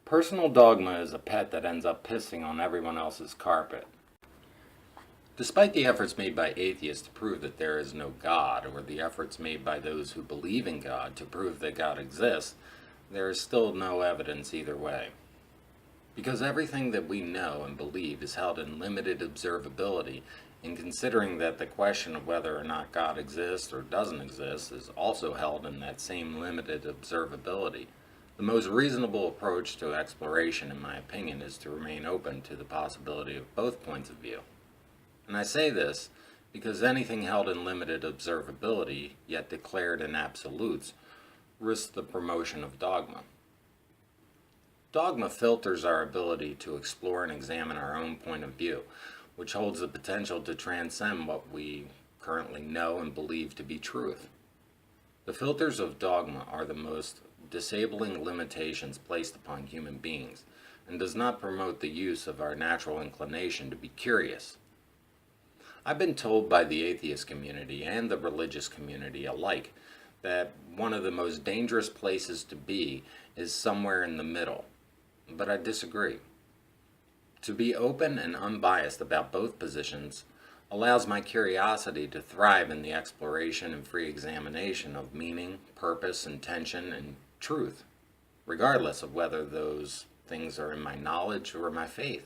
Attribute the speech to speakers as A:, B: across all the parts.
A: Personal dogma is a pet that ends up pissing on everyone else's carpet. Despite the efforts made by atheists to prove that there is no God, or the efforts made by those who believe in God to prove that God exists, there is still no evidence either way. Because everything that we know and believe is held in limited observability, and considering that the question of whether or not God exists or doesn't exist is also held in that same limited observability, the most reasonable approach to exploration, in my opinion, is to remain open to the possibility of both points of view. And I say this because anything held in limited observability, yet declared in absolutes, risks the promotion of dogma. Dogma filters our ability to explore and examine our own point of view, which holds the potential to transcend what we currently know and believe to be truth. The filters of dogma are the most disabling limitations placed upon human beings, and does not promote the use of our natural inclination to be curious. I've been told by the atheist community and the religious community alike that one of the most dangerous places to be is somewhere in the middle, but I disagree. To be open and unbiased about both positions allows my curiosity to thrive in the exploration and free examination of meaning, purpose, intention, and truth, regardless of whether those things are in my knowledge or my faith.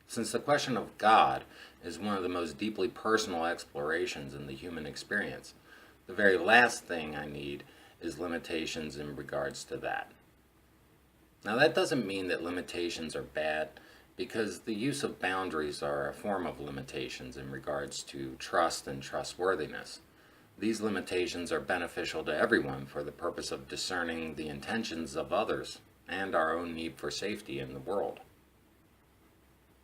A: Since the question of God is one of the most deeply personal explorations in the human experience, the very last thing I need is limitations in regards to that. Now, that doesn't mean that limitations are bad, because the use of boundaries are a form of limitations in regards to trust and trustworthiness. These limitations are beneficial to everyone for the purpose of discerning the intentions of others and our own need for safety in the world.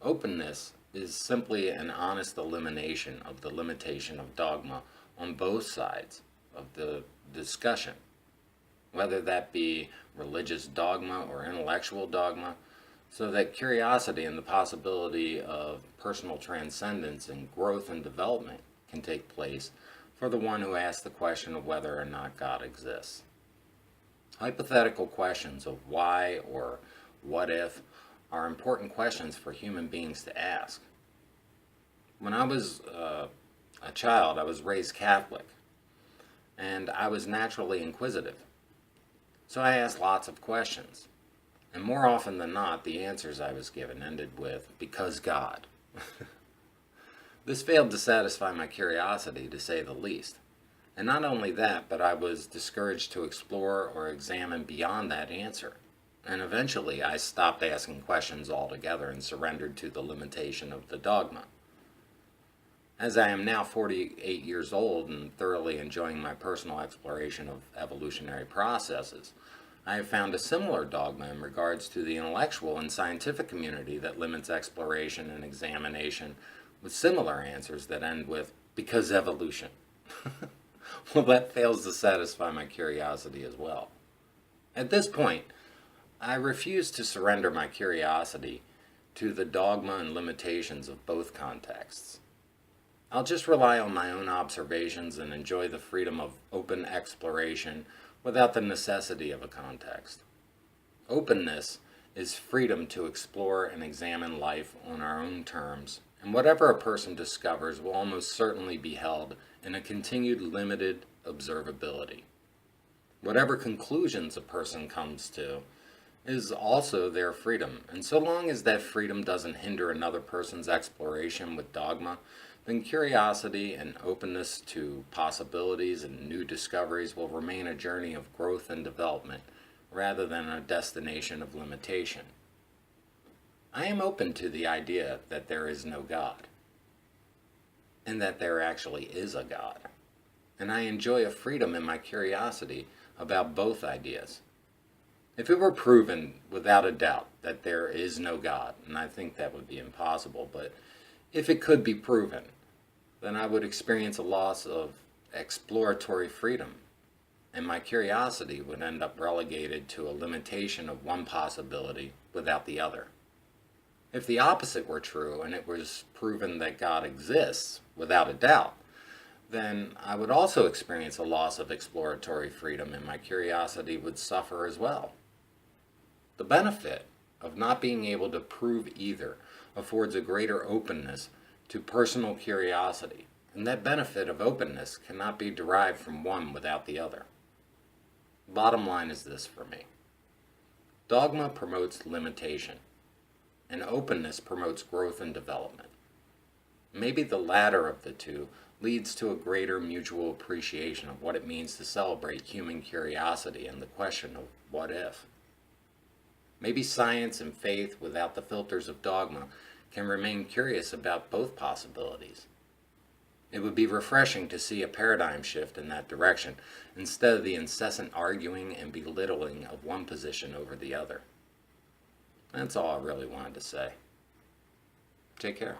A: Openness is simply an honest elimination of the limitation of dogma on both sides of the discussion, whether that be religious dogma or intellectual dogma, so that curiosity and the possibility of personal transcendence and growth and development can take place for the one who asks the question of whether or not God exists. Hypothetical questions of why or what if are important questions for human beings to ask. When I was a child, I was raised Catholic, and I was naturally inquisitive. So I asked lots of questions, and more often than not, the answers I was given ended with, "because God." This failed to satisfy my curiosity, to say the least. And not only that, but I was discouraged to explore or examine beyond that answer. And eventually I stopped asking questions altogether and surrendered to the limitation of the dogma. As I am now 48 years old and thoroughly enjoying my personal exploration of evolutionary processes, I have found a similar dogma in regards to the intellectual and scientific community that limits exploration and examination with similar answers that end with, "because evolution." Well, that fails to satisfy my curiosity as well. At this point, I refuse to surrender my curiosity to the dogma and limitations of both contexts. I'll just rely on my own observations and enjoy the freedom of open exploration without the necessity of a context. Openness is freedom to explore and examine life on our own terms, and whatever a person discovers will almost certainly be held in a continued limited observability. Whatever conclusions a person comes to is also their freedom, and so long as that freedom doesn't hinder another person's exploration with dogma, then curiosity and openness to possibilities and new discoveries will remain a journey of growth and development rather than a destination of limitation. I am open to the idea that there is no God, and that there actually is a God, and I enjoy a freedom in my curiosity about both ideas. If it were proven without a doubt that there is no God, and I think that would be impossible, but if it could be proven, then I would experience a loss of exploratory freedom, and my curiosity would end up relegated to a limitation of one possibility without the other. If the opposite were true, and it was proven that God exists without a doubt, then I would also experience a loss of exploratory freedom, and my curiosity would suffer as well. The benefit of not being able to prove either affords a greater openness to personal curiosity, and that benefit of openness cannot be derived from one without the other. Bottom line is this for me. Dogma promotes limitation, and openness promotes growth and development. Maybe the latter of the two leads to a greater mutual appreciation of what it means to celebrate human curiosity and the question of what if. Maybe science and faith, without the filters of dogma, can remain curious about both possibilities. It would be refreshing to see a paradigm shift in that direction, instead of the incessant arguing and belittling of one position over the other. That's all I really wanted to say. Take care.